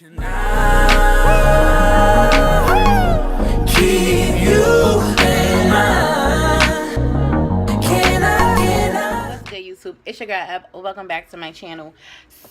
Can I keep you in mind? Can I? What's good, YouTube? It's your girl Eb. Welcome back to my channel.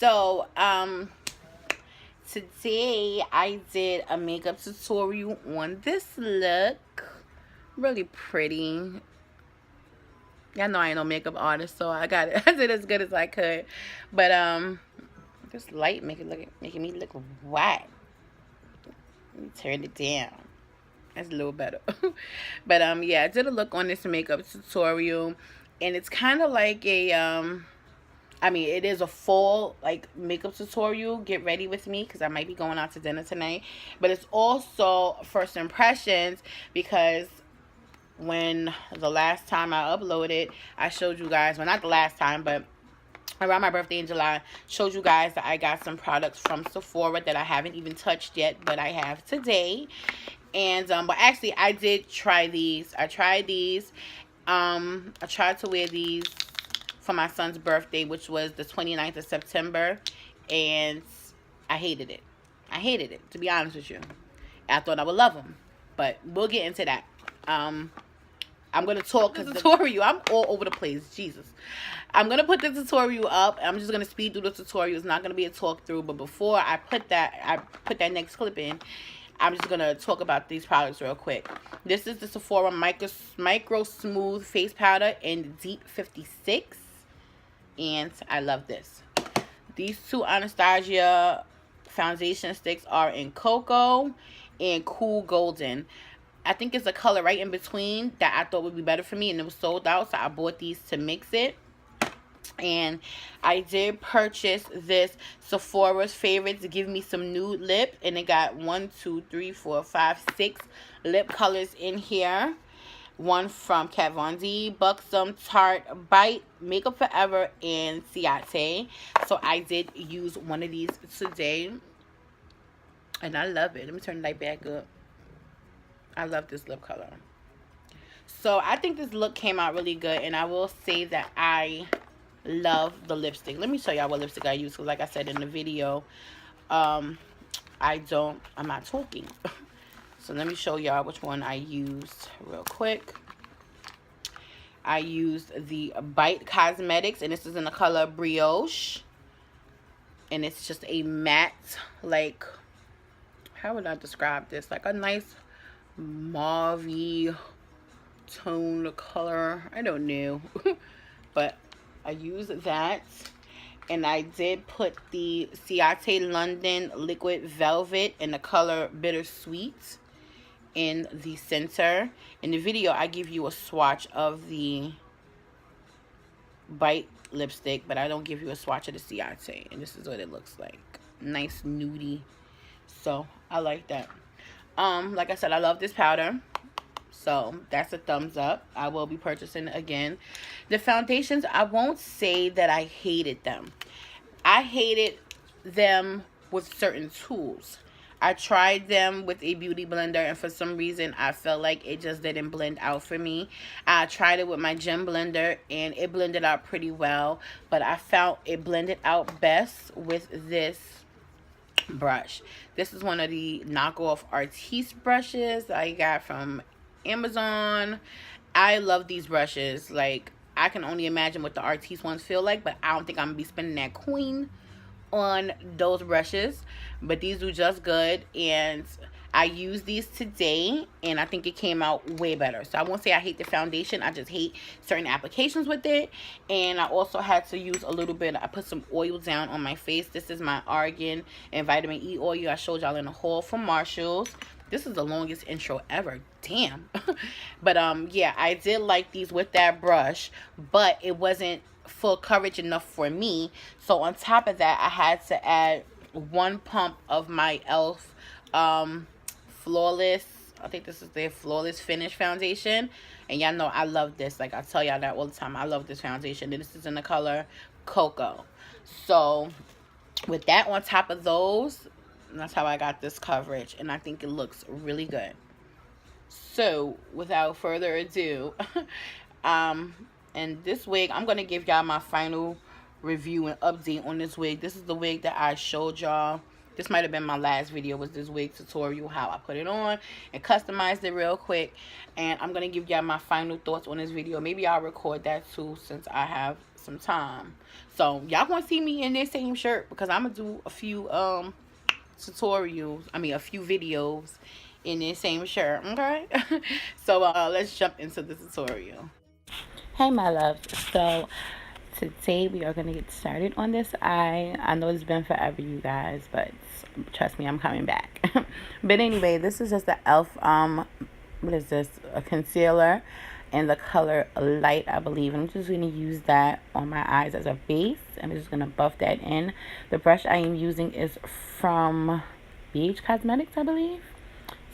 So, today I did a makeup tutorial on this look. Really pretty. Y'all know I ain't no makeup artist, so I got it. I did as good as I could. But this light making me look white. Let me turn it down. That's a little better. But yeah, I did a look on this makeup tutorial, and it's kind of like a I mean, it is a full like makeup tutorial. Get ready with me because I might be going out to dinner tonight. But it's also first impressions, because when the last time I uploaded, I showed you guys, well, not the last time, but around my birthday in July, showed you guys that I got some products from Sephora that I haven't even touched yet, but I have today. And but actually I did try these. I tried these. I tried to wear these for my son's birthday, which was the 29th of September, and I hated it. I hated it, to be honest with you. I thought I would love them, but we'll get into that. I'm going to talk the tutorial. I'm all over the place. Jesus. I'm going to put the tutorial up. I'm just going to speed through the tutorial. It's not going to be a talk through, but before I put that next clip in, I'm just going to talk about these products real quick. This is the Sephora Micro Smooth Face Powder in Deep 56. And I love this. These two Anastasia foundation sticks are in Cocoa and Cool Golden. I think it's a color right in between that I thought would be better for me, and it was sold out, so I bought these to mix it. And I did purchase this Sephora's Favorites Give Me Some Nude Lip, and it got 1, 2, 3, 4, 5, 6 lip colors in here. One from Kat Von D, Buxom, Tarte, Bite, Makeup Forever, and Ciate. So I did use one of these today, and I love it. Let me turn the light back up. I love this lip color. So I think this look came out really good, and I will say that I love the lipstick. Let me show y'all what lipstick I use, because like I said in the video, I'm not talking. So let me show y'all which one I used real quick. I used the Bite Cosmetics, and this is in the color Brioche. And it's just a matte, like, how would I describe this? Like a nice mauve tone color. I don't know. But I used that. And I did put the Ciate London Liquid Velvet in the color Bittersweet in the center. In the video, I give you a swatch of the Bite lipstick, but I don't give you a swatch of the Ciate. And this is what it looks like. Nice nudie. So I like that. Like I said, I love this powder. So that's a thumbs up. I will be purchasing it again. The foundations, I won't say that I hated them. I hated them with certain tools. I tried them with a beauty blender, and for some reason I felt like it just didn't blend out for me. I tried it with my gem blender, and it blended out pretty well, but I found it blended out best with this brush. This is one of the knockoff Artiste brushes I got from Amazon. I love these brushes. Like, I can only imagine what the Artiste ones feel like, but I don't think I'm gonna be spending that coin on those brushes. But these do just good, and I used these today, and I think it came out way better. So I won't say I hate the foundation. I just hate certain applications with it. And I also had to use a little bit. I put some oil down on my face. This is my Argan and Vitamin E oil I showed y'all in the haul from Marshall's. This is the longest intro ever. Damn. But yeah, I did like these with that brush, but it wasn't full coverage enough for me. So on top of that, I had to add 1 pump of my e.l.f. Flawless, I think this is their Flawless Finish foundation, and y'all know I love this. Like, I tell y'all that all the time. I love this foundation, and this is in the color Cocoa. So with that on top of those, that's how I got this coverage, and I think it looks really good. So without further ado, and this wig, I'm gonna give y'all my final review and update on this wig. This is the wig that I showed y'all This might have been my last video, was this wig tutorial, how I put it on and customized it real quick. And I'm going to give y'all my final thoughts on this video. Maybe I'll record that too since I have some time. So y'all want to see me in this same shirt because I'm going to do a few tutorials, a few videos in this same shirt, okay? So let's jump into the tutorial. Hey my loves, so today we are going to get started on this eye. I know it's been forever, you guys, but trust me, I'm coming back. But anyway, this is just the e.l.f. What is this? A concealer in the color Light, I believe. And I'm just going to use that on my eyes as a base. I'm just going to buff that in. The brush I am using is from VIDS Cosmetics, I believe.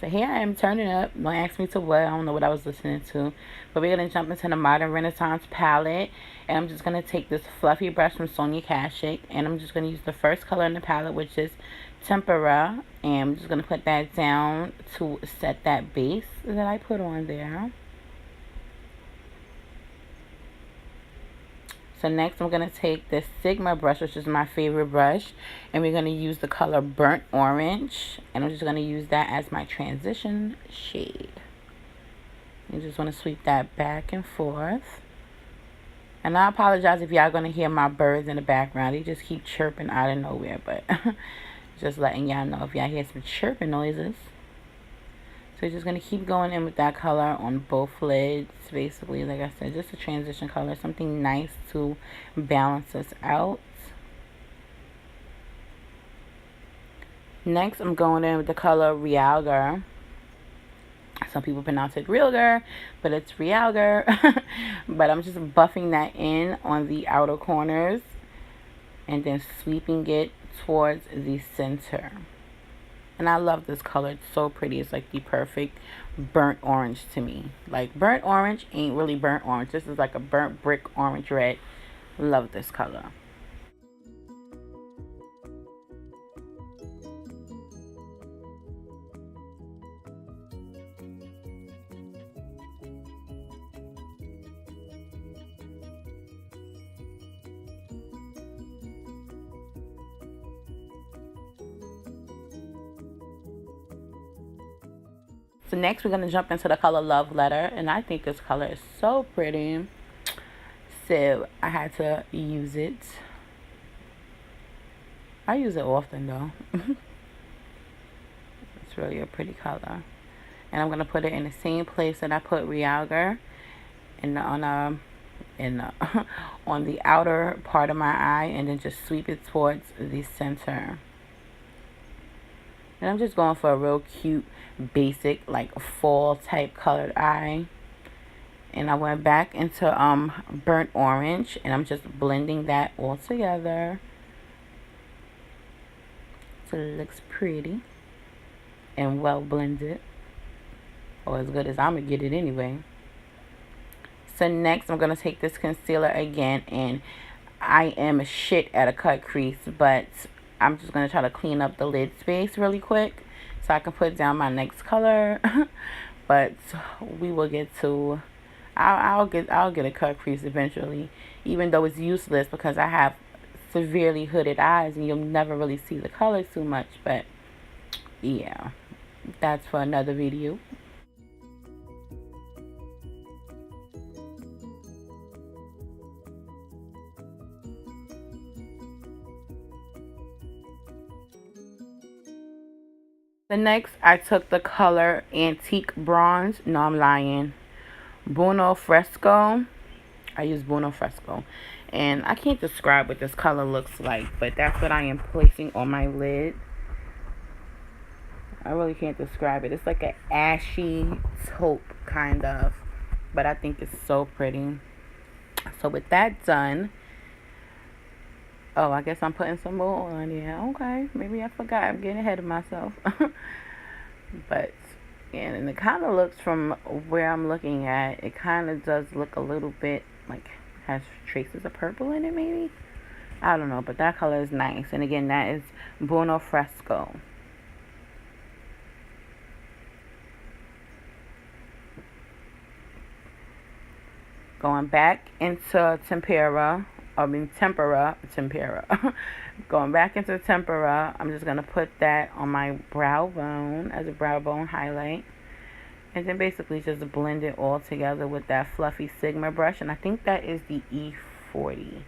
So here I am turning up. Don't ask me to what. I don't know what I was listening to. But we're going to jump into the Modern Renaissance palette. And I'm just going to take this fluffy brush from Sonia Kashuk. And I'm just going to use the first color in the palette, which is Tempera. And I'm just going to put that down to set that base that I put on there. So next I'm going to take this Sigma brush, which is my favorite brush, and we're going to use the color Burnt Orange, and I'm just going to use that as my transition shade. You just want to sweep that back and forth. And I apologize if y'all going to hear my birds in the background. They just keep chirping out of nowhere, but just letting y'all know if y'all hear some chirping noises. So you're just going to keep going in with that color on both lids, basically. Like I said, just a transition color, something nice to balance us out. Next, I'm going in with the color Realgar. Some people pronounce it Realgar, but it's Realgar. But I'm just buffing that in on the outer corners and then sweeping it towards the center. And I love this color. It's so pretty. It's like the perfect burnt orange to me. Like, burnt orange ain't really burnt orange. This is like a burnt brick orange red. Love this color. So next we're going to jump into the color Love Letter. And I think this color is so pretty. So I had to use it. I use it often though. It's really a pretty color. And I'm going to put it in the same place that I put Realgar. And on the outer part of my eye. And then just sweep it towards the center. And I'm just going for a real cute, basic, like fall type colored eye. And I went back into burnt orange. And I'm just blending that all together. So it looks pretty. And well blended. Or as good as I'm going to get it anyway. So next I'm going to take this concealer again. And I am shit at a cut crease. But I'm just going to try to clean up the lid space really quick so I can put down my next color. But we will get to, I'll get a cut crease eventually, even though it's useless because I have severely hooded eyes and you'll never really see the colors too much. But yeah, that's for another video. The next, I took the color Antique Bronze. No, I'm lying. Buono Fresco. I use Buono Fresco. And I can't describe what this color looks like, but that's what I am placing on my lid. I really can't describe it. It's like an ashy taupe, kind of. But I think it's so pretty. So with that done, oh, I guess I'm putting some more on. Yeah, okay. Maybe I forgot. I'm getting ahead of myself. But, yeah, and it kind of looks from where I'm looking at, it kind of does look a little bit like has traces of purple in it, maybe. I don't know, but that color is nice. And again, that is Buono Fresco. Going back into Tempera tempera. Going back into tempera, I'm just going to put that on my brow bone as a brow bone highlight. And then basically just blend it all together with that fluffy Sigma brush. And I think that is the E40,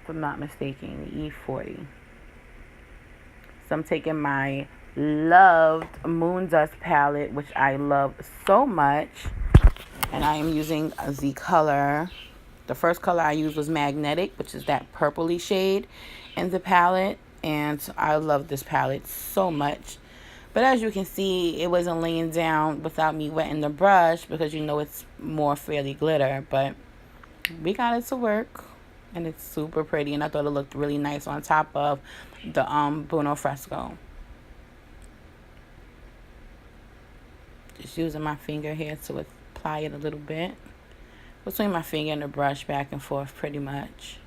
if I'm not mistaken, the E40. So I'm taking my loved Moon Dust palette, which I love so much. And I am using the color. The first color I used was Magnetic, which is that purpley shade in the palette. And I love this palette so much. But as you can see, it wasn't laying down without me wetting the brush because you know it's more fairly glitter. But we got it to work. And it's super pretty. And I thought it looked really nice on top of the Bruno Fresco. Just using my finger here to apply it a little bit. Between my finger and the brush, back and forth pretty much.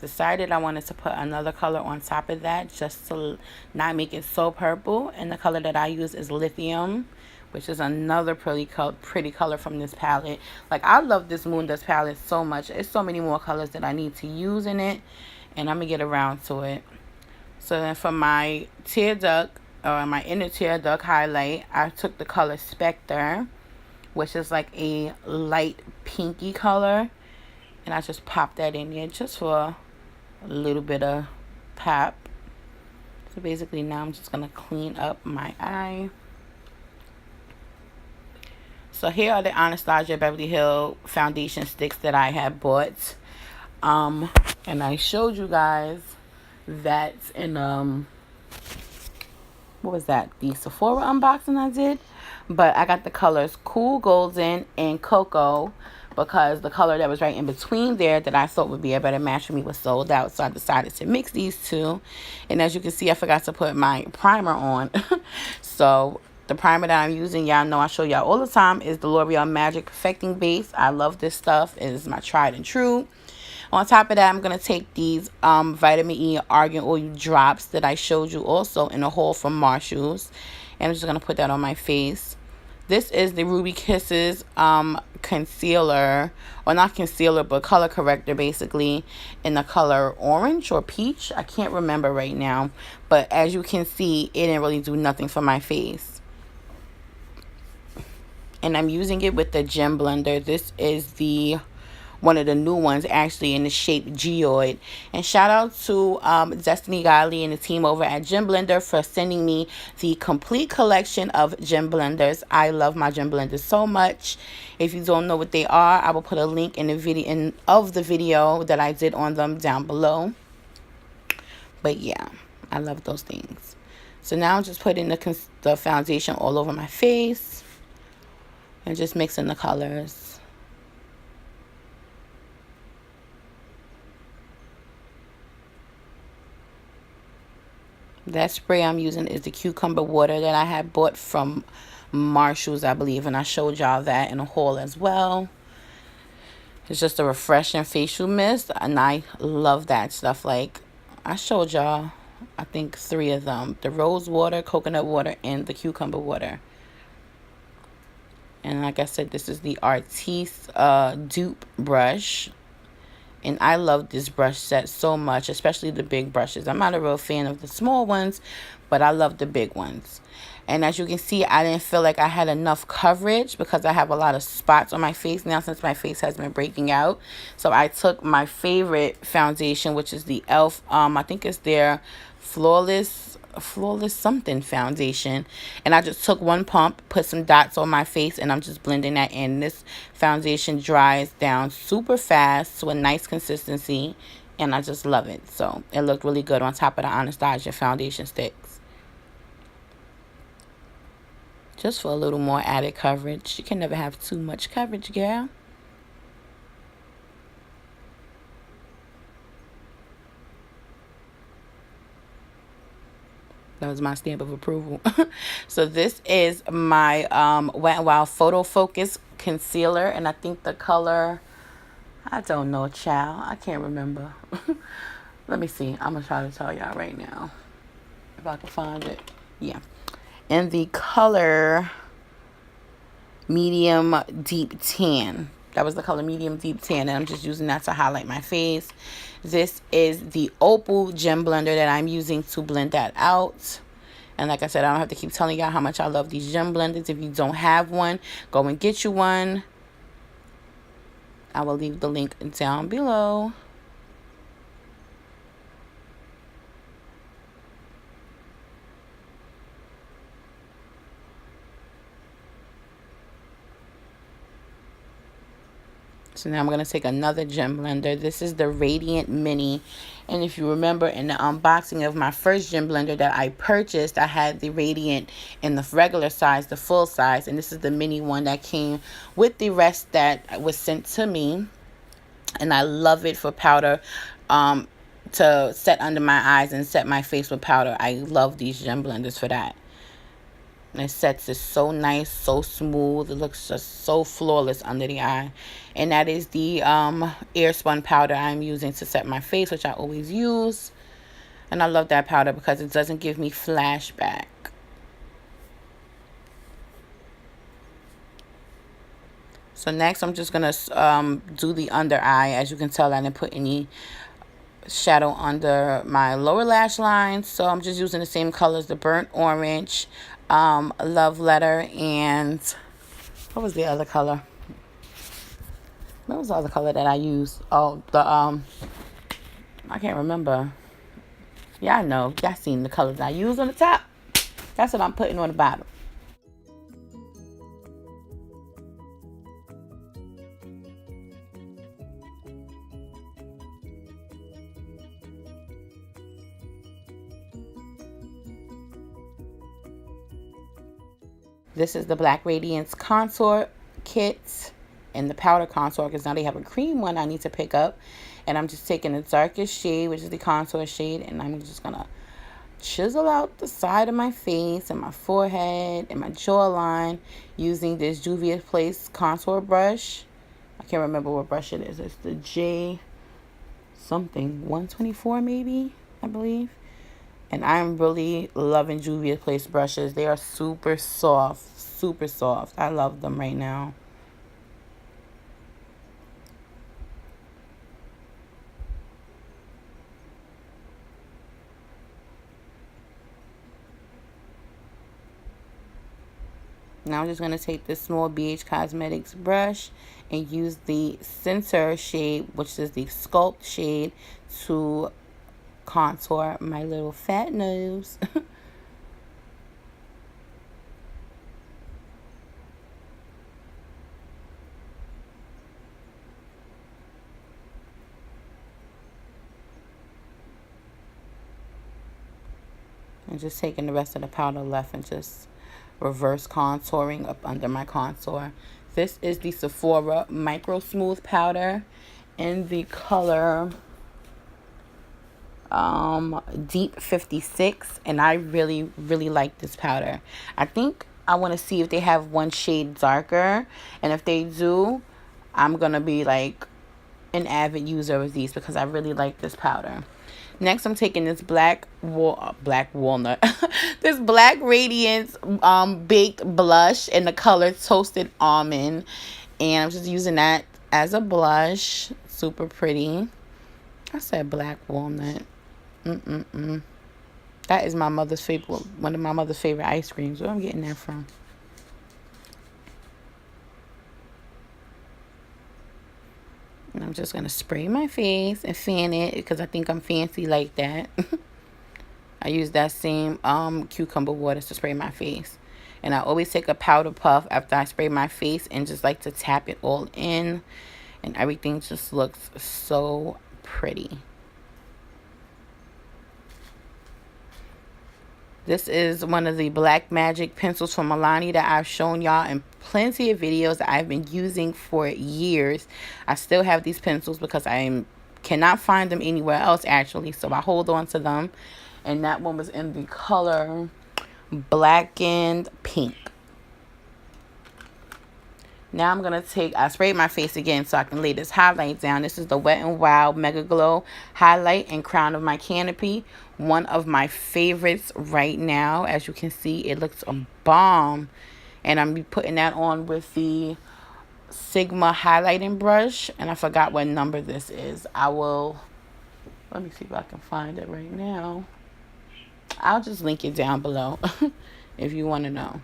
Decided I wanted to put another color on top of that just to not make it so purple. And the color that I use is Lithium, which is another pretty color from this palette. Like, I love this Moon Dust palette so much. There's so many more colors that I need to use in it, and I'm gonna get around to it. So then for my tear duct, or my inner tear duct highlight, I took the color Spectre, which is like a light pinky color, and I just popped that in there just for a little bit of pop. So basically now I'm just gonna clean up my eye. So here are the Anastasia Beverly Hills foundation sticks that I had bought. And I showed you guys that in what was that, the Sephora unboxing I did. But I got the colors Cool Golden and Cocoa, because the color that was right in between there that I thought would be a better match for me was sold out. So I decided to mix these two. And as you can see, I forgot to put my primer on. So the primer that I'm using, y'all know I show y'all all the time, is the L'Oreal Magic Perfecting Base. I love this stuff. It is my tried and true. On top of that, I'm going to take these vitamin E argan oil drops that I showed you also in a haul from Marshall's. And I'm just going to put that on my face. This is the Ruby Kisses concealer, or not concealer, but color corrector, basically, in the color orange or peach. I can't remember right now. But as you can see, it didn't really do nothing for my face. And I'm using it with the Gem Blender. This is the one of the new ones, actually, in the shape Geoid. And shout out to Destiny Godly and the team over at Gem Blender for sending me the complete collection of Gem Blenders. I love my Gem Blenders so much. If you don't know what they are, I will put a link in the video of the video that I did on them down below. But yeah, I love those things. So now I'm just putting the foundation all over my face and just mixing the colors. That spray I'm using is the cucumber water that I had bought from Marshall's, I believe. And I showed y'all that in a haul as well. It's just a refreshing facial mist. And I love that stuff. Like, I showed y'all, I think, 3 of them. The rose water, coconut water, and the cucumber water. And like I said, this is the Artiste dupe brush. And I love this brush set so much, especially the big brushes. I'm not a real fan of the small ones, but I love the big ones. And as you can see, I didn't feel like I had enough coverage because I have a lot of spots on my face now since my face has been breaking out. So I took my favorite foundation, which is the e.l.f. I think it's their Flawless something foundation, and I just took one pump, put some dots on my face, and I'm just blending that in. This foundation dries down super fast to a nice consistency, and I just love it. So it looked really good on top of the Anastasia foundation sticks, just for a little more added coverage. You can never have too much coverage, girl. That was my stamp of approval. So this is my Wet n Wild Photo Focus Concealer. And I think the color, I don't know, child. I can't remember. Let me see. I'm going to try to tell y'all right now, if I can find it. Yeah. And the color medium deep tan. That was the color medium deep tan, and I'm just using that to highlight my face. This is the Opal Gem Blender that I'm using to blend that out. And like I said, I don't have to keep telling y'all how much I love these gem blenders. If you don't have one, go and get you one. I will leave the link down below. So now I'm going to take another gem blender. This is the Radiant Mini. And if you remember in the unboxing of my first gem blender that I purchased, I had the Radiant in the regular size, the full size. And this is the mini one that came with the rest that was sent to me. And I love it for powder, to set under my eyes and set my face with powder. I love these gem blenders for that. And it sets it so nice, so smooth. It looks just so flawless under the eye. And that is the air spun powder I'm using to set my face, which I always use. And I love that powder because it doesn't give me flashback. So next I'm just going to do the under eye. As you can tell, I didn't put any shadow under my lower lash line. So I'm just using the same colors, the burnt orange, love letter, and what was the other color? What was the other color that I used? Oh, the I can't remember. Yeah, I know. Y'all seen the colors I used on the top. That's what I'm putting on the bottom. This is the Black Radiance Contour Kit and the powder contour, because now they have a cream one I need to pick up. And I'm just taking the darkest shade, which is the contour shade, and I'm just going to chisel out the side of my face and my forehead and my jawline using this Juvia's Place contour brush. I can't remember what brush it is. It's the J something 124 maybe, I believe. And I'm really loving Juvia's Place brushes. They are super soft, super soft. I love them right now. Now I'm just going to take this small BH Cosmetics brush and use the center shade, which is the Sculpt shade, to contour my little fat nose. And just taking the rest of the powder left and just reverse contouring up under my contour. This is the Sephora Micro Smooth Powder in the color Deep 56, and I really like this powder. I think I want to see if they have one shade darker, and if they do, I'm gonna be like an avid user of these because I really like this powder. Next, I'm taking this black walnut this Black Radiance baked blush in the color Toasted Almond, and I'm just using that as a blush. Super pretty. I said black walnut. That is my mother's favorite, one of my mother's favorite ice creams. Where I'm getting that from? And I'm just going to spray my face and fan it because I think I'm fancy like that. I use that same cucumber water to spray my face. And I always take a powder puff after I spray my face and just like to tap it all in. And everything just looks so pretty. This is one of the Black Magic pencils from Milani that I've shown y'all in plenty of videos that I've been using for years. I still have these pencils because I cannot find them anywhere else actually, so I hold on to them. And that one was in the color Blackened Pink. Now I'm going to take, I sprayed my face again so I can lay this highlight down. This is the Wet n Wild Mega Glow Highlight and Crown of My Canopy. One of my favorites right now. As you can see, it looks a bomb And I'm be putting that on with the Sigma highlighting brush. And I forgot what number this is. Let me see if I can find it right now. I'll just link it down below if you want to know.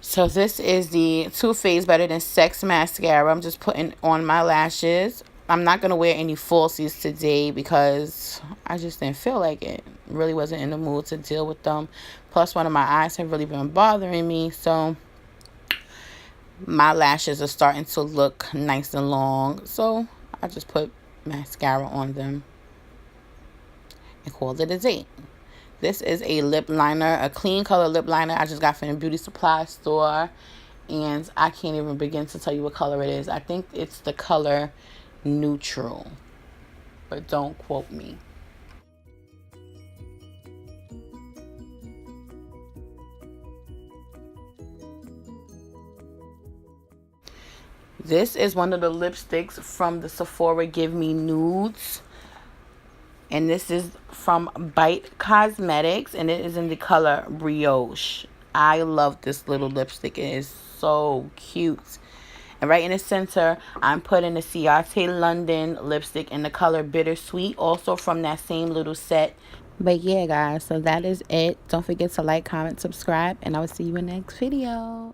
So this is the Too Faced Better Than Sex mascara. I'm just putting on my lashes. I'm not going to wear any falsies today because I just didn't feel like it. Really wasn't in the mood to deal with them. Plus, one of my eyes have really been bothering me. So my lashes are starting to look nice and long. So I just put mascara on them and called it a day. This is a lip liner, a clean color lip liner I just got from the beauty supply store. And I can't even begin to tell you what color it is. I think it's the color Neutral. But don't quote me. This is one of the lipsticks from the Sephora Give Me Nudes. And this is from Bite Cosmetics. And it is in the color Brioche. I love this little lipstick. It is so cute. And right in the center, I'm putting the Ciate London lipstick in the color Bittersweet. Also from that same little set. But yeah, guys. So that is it. Don't forget to like, comment, subscribe. And I will see you in the next video.